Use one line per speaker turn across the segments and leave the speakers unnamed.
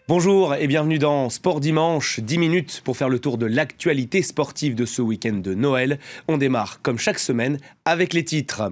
Bonjour et bienvenue dans Sport Dimanche, 10 minutes pour faire le tour de l'actualité sportive de ce week-end de Noël. On démarre comme chaque semaine avec les titres.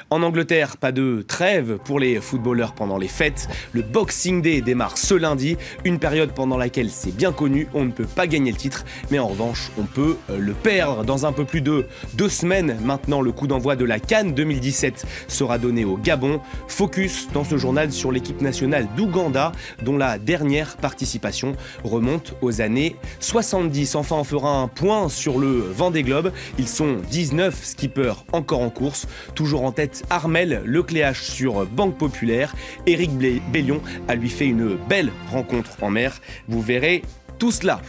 En Angleterre, pas de trêve pour les footballeurs pendant les fêtes. Le Boxing Day démarre ce lundi, une période pendant laquelle c'est bien connu, on ne peut pas gagner le titre, mais en revanche, on peut le perdre. Dans un peu plus de 2 semaines maintenant, le coup d'envoi de la CAN 2017 sera donné au Gabon. Focus dans ce journal sur l'équipe nationale d'Ouganda, dont la dernière participation remonte aux années 70. Enfin, on fera un point sur le Vendée Globe. Ils sont 19 skippers encore en course. Toujours en tête, Armel Lecléache sur Banque Populaire. Éric Bellion a lui fait une belle rencontre en mer. Vous verrez tout cela.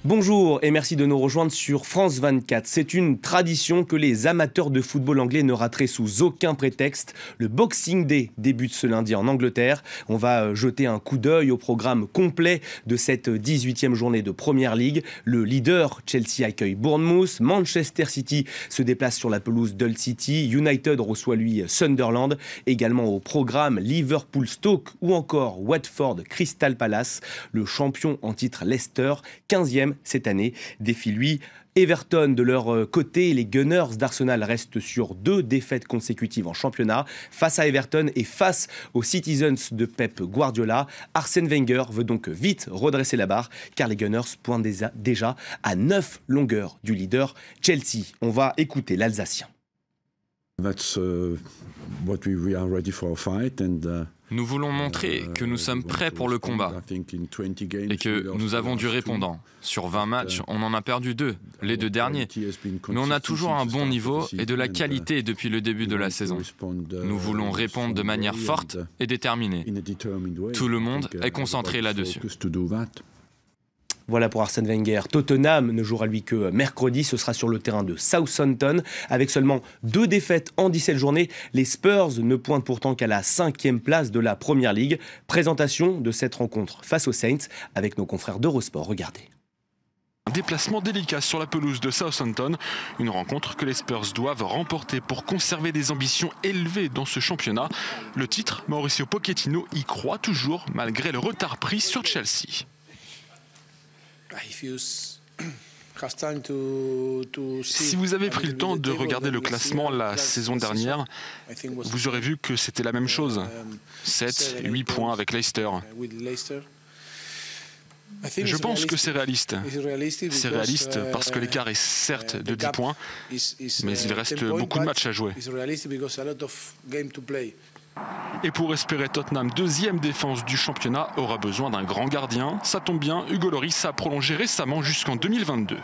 Bonjour et merci de nous rejoindre sur France 24. C'est une tradition que les amateurs de football anglais ne rateraient sous aucun prétexte. Le Boxing Day débute ce lundi en Angleterre. On va jeter un coup d'œil au programme complet de cette 18e journée de Premier League. Le leader, Chelsea, accueille Bournemouth. Manchester City se déplace sur la pelouse d'Hull City. United reçoit lui Sunderland. Également au programme Liverpool-Stoke ou encore Watford-Crystal Palace. Le champion en titre Leicester, 15e cette année, défie lui Everton. De leur côté, les Gunners d'Arsenal restent sur 2 défaites consécutives en championnat. Face à Everton et face aux Citizens de Pep Guardiola, Arsène Wenger veut donc vite redresser la barre car les Gunners pointent déjà à 9 longueurs du leader Chelsea. On va écouter l'Alsacien.
Nous voulons montrer que nous sommes prêts pour le combat et que nous avons du répondant. Sur 20 matchs, on en a perdu 2, les 2 derniers. Mais on a toujours un bon niveau et de la qualité depuis le début de la saison. Nous voulons répondre de manière forte et déterminée. Tout le monde est concentré là-dessus.
Voilà pour Arsène Wenger. Tottenham ne jouera lui que mercredi. Ce sera sur le terrain de Southampton. Avec seulement 2 défaites en 17 journées, les Spurs ne pointent pourtant qu'à la 5e place de la Premier League. Présentation de cette rencontre face aux Saints avec nos confrères d'Eurosport. Regardez.
Un déplacement délicat sur la pelouse de Southampton, une rencontre que les Spurs doivent remporter pour conserver des ambitions élevées dans ce championnat. Le titre, Mauricio Pochettino y croit toujours malgré le retard pris sur Chelsea. Si vous avez pris le temps de regarder le classement la saison dernière, vous aurez vu que c'était la même chose. 7, 8 points avec Leicester. Je pense que c'est réaliste. C'est réaliste parce que l'écart est certes de 10 points, mais il reste beaucoup de matchs à jouer. Et pour espérer Tottenham, 2e défense du championnat, aura besoin d'un grand gardien. Ça tombe bien, Hugo Lloris a prolongé récemment jusqu'en 2022.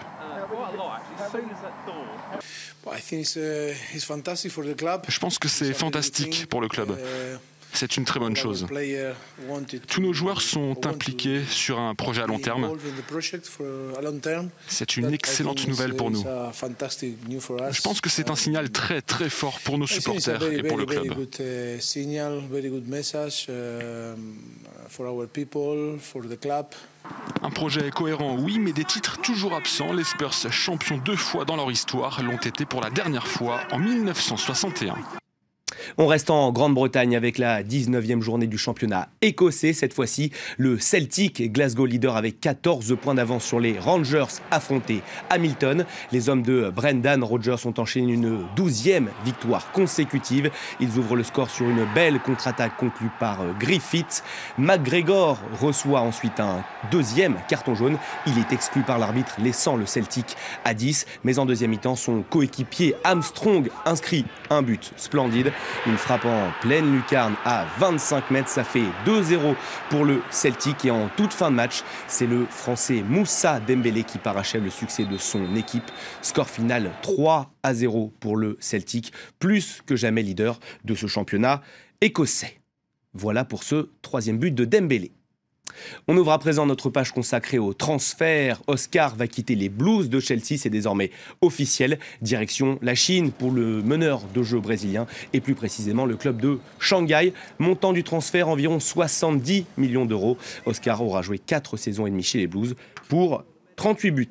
Je pense que c'est fantastique pour le club. C'est une très bonne chose. Tous nos joueurs sont impliqués sur un projet à long terme. C'est une excellente nouvelle pour nous. Je pense que c'est un signal très très fort pour nos supporters et pour le club. Un projet cohérent, oui, mais des titres toujours absents. Les Spurs, champions 2 fois dans leur histoire, l'ont été pour la dernière fois en 1961.
On reste en Grande-Bretagne avec la 19e journée du championnat écossais. Cette fois-ci, le Celtic, Glasgow leader avec 14 points d'avance sur les Rangers affrontés Hamilton. Les hommes de Brendan Rodgers ont enchaîné une 12e victoire consécutive. Ils ouvrent le score sur une belle contre-attaque conclue par Griffith. McGregor reçoit ensuite un 2e carton jaune. Il est exclu par l'arbitre, laissant le Celtic à 10. Mais en deuxième mi-temps, son coéquipier Armstrong inscrit un but splendide. Une frappe en pleine lucarne à 25 mètres, ça fait 2-0 pour le Celtic. Et en toute fin de match, c'est le Français Moussa Dembélé qui parachève le succès de son équipe. Score final 3-0 pour le Celtic, plus que jamais leader de ce championnat écossais. Voilà pour ce 3e but de Dembélé. On ouvre à présent notre page consacrée au transfert. Oscar va quitter les Blues de Chelsea, c'est désormais officiel. Direction la Chine pour le meneur de jeu brésilien et plus précisément le club de Shanghai. Montant du transfert environ 70 millions d'euros. Oscar aura joué 4 saisons et demie chez les Blues pour 38 buts.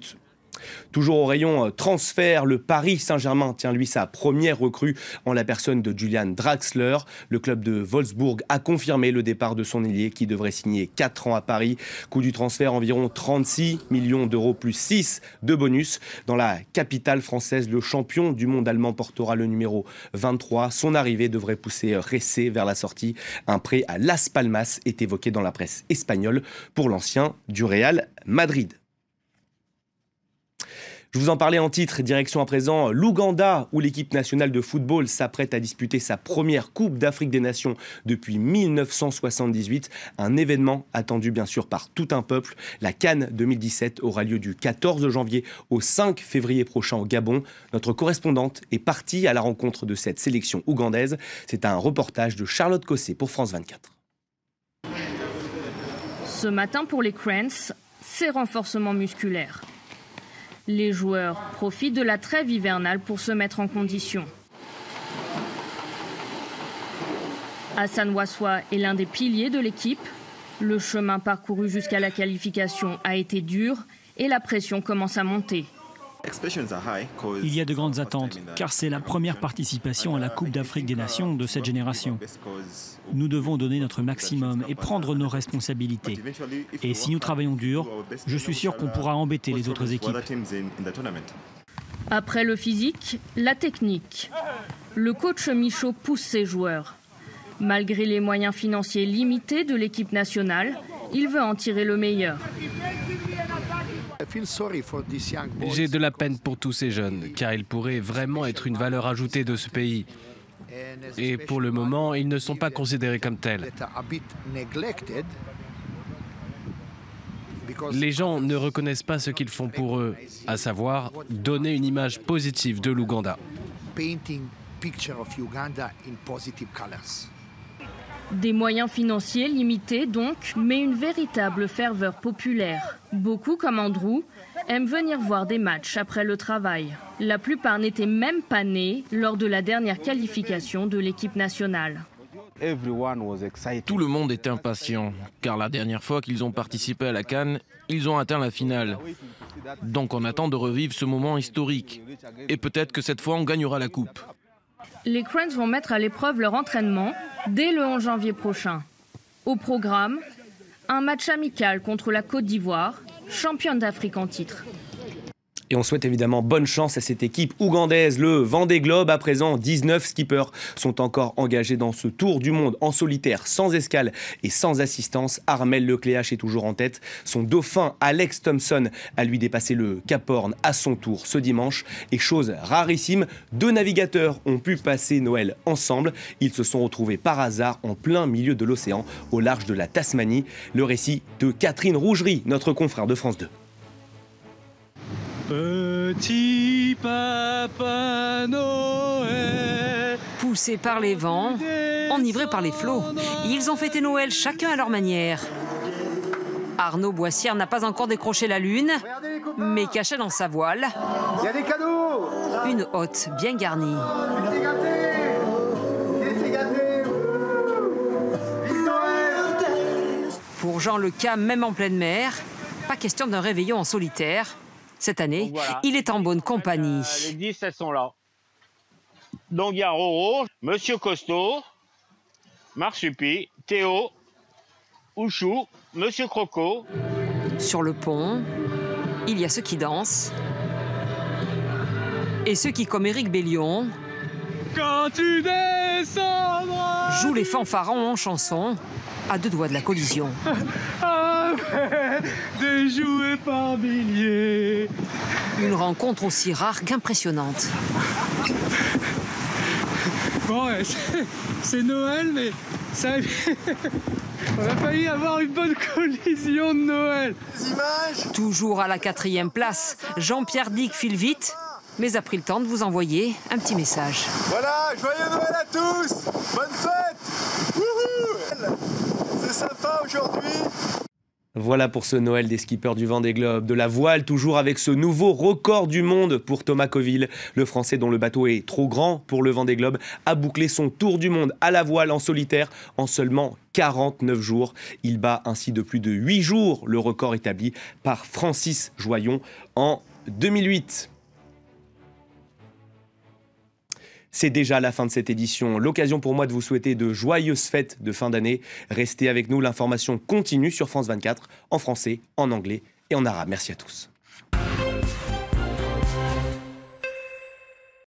Toujours au rayon transfert, le Paris Saint-Germain tient lui sa première recrue en la personne de Julian Draxler. Le club de Wolfsburg a confirmé le départ de son ailier qui devrait signer 4 ans à Paris. Coût du transfert environ 36 millions d'euros plus 6 de bonus. Dans la capitale française, le champion du monde allemand portera le numéro 23. Son arrivée devrait pousser Ressé vers la sortie. Un prêt à Las Palmas est évoqué dans la presse espagnole pour l'ancien du Real Madrid. Je vous en parlais en titre, direction à présent l'Ouganda, où l'équipe nationale de football s'apprête à disputer sa première Coupe d'Afrique des Nations depuis 1978. Un événement attendu bien sûr par tout un peuple. La CAN 2017 aura lieu du 14 janvier au 5 février prochain au Gabon. Notre correspondante est partie à la rencontre de cette sélection ougandaise. C'est un reportage de Charlotte Cossé pour France 24.
Ce matin pour les Cranes, c'est renforcement musculaire. Les joueurs profitent de la trêve hivernale pour se mettre en condition. Hassan Wassoua est l'un des piliers de l'équipe. Le chemin parcouru jusqu'à la qualification a été dur et la pression commence à monter.
Il y a de grandes attentes, car c'est la première participation à la Coupe d'Afrique des Nations de cette génération. Nous devons donner notre maximum et prendre nos responsabilités. Et si nous travaillons dur, je suis sûr qu'on pourra embêter les autres équipes.
Après le physique, la technique. Le coach Michaud pousse ses joueurs. Malgré les moyens financiers limités de l'équipe nationale, il veut en tirer le meilleur.
J'ai de la peine pour tous ces jeunes, car ils pourraient vraiment être une valeur ajoutée de ce pays. Et pour le moment, ils ne sont pas considérés comme tels. Les gens ne reconnaissent pas ce qu'ils font pour eux, à savoir donner une image positive de l'Ouganda.
Des moyens financiers limités donc, mais une véritable ferveur populaire. Beaucoup, comme Andrew, aiment venir voir des matchs après le travail. La plupart n'étaient même pas nés lors de la dernière qualification de l'équipe nationale.
Tout le monde était impatient, car la dernière fois qu'ils ont participé à la CAN, ils ont atteint la finale. Donc on attend de revivre ce moment historique. Et peut-être que cette fois on gagnera la coupe.
Les Cranes vont mettre à l'épreuve leur entraînement dès le 11 janvier prochain. Au programme, un match amical contre la Côte d'Ivoire, championne d'Afrique en titre.
Et on souhaite évidemment bonne chance à cette équipe ougandaise. Le Vendée Globe, à présent, 19 skippers sont encore engagés dans ce tour du monde en solitaire, sans escale et sans assistance. Armel Lecléache est toujours en tête. Son dauphin, Alex Thompson, a lui dépassé le Cap Horn à son tour ce dimanche. Et chose rarissime, 2 navigateurs ont pu passer Noël ensemble. Ils se sont retrouvés par hasard en plein milieu de l'océan, au large de la Tasmanie. Le récit de Catherine Rougerie, notre confrère de France 2.
Petit Papa Noël.
Poussés par les vents, enivrés par les flots, ils ont fêté Noël chacun à leur manière. Arnaud Boissière n'a pas encore décroché la lune, mais caché dans sa voile,
il y a des cadeaux.
Une hotte bien garnie. Pour Jean Leca, même en pleine mer, pas question d'un réveillon en solitaire. Cette année, voilà, il est en bonne compagnie.
Les 10, elles sont là. Donc il y a Roro, Monsieur Costaud, Marsupi, Théo, Ouchou, Monsieur Croco.
Sur le pont, il y a ceux qui dansent et ceux qui, comme Éric Bellion,
quand tu descendras,
jouent les fanfarons en chanson à 2 doigts de la collision.
Déjoué par milliers.
Une rencontre aussi rare qu'impressionnante.
Bon, ouais, c'est Noël, mais ça... on a failli avoir une bonne collision de Noël.
Toujours à la 4e place, Jean-Pierre Dick file vite, mais a pris le temps de vous envoyer un petit message.
Voilà, joyeux Noël à tous. Bonne fête. Wouhou. C'est sympa aujourd'hui.
Voilà pour ce Noël des skippers du Vendée Globe. De la voile, toujours avec ce nouveau record du monde pour Thomas Coville. Le Français, dont le bateau est trop grand pour le Vendée Globe, a bouclé son tour du monde à la voile en solitaire en seulement 49 jours. Il bat ainsi de plus de 8 jours le record établi par Francis Joyon en 2008. C'est déjà la fin de cette édition. L'occasion pour moi de vous souhaiter de joyeuses fêtes de fin d'année. Restez avec nous, l'information continue sur France 24, en français, en anglais et en arabe. Merci à tous.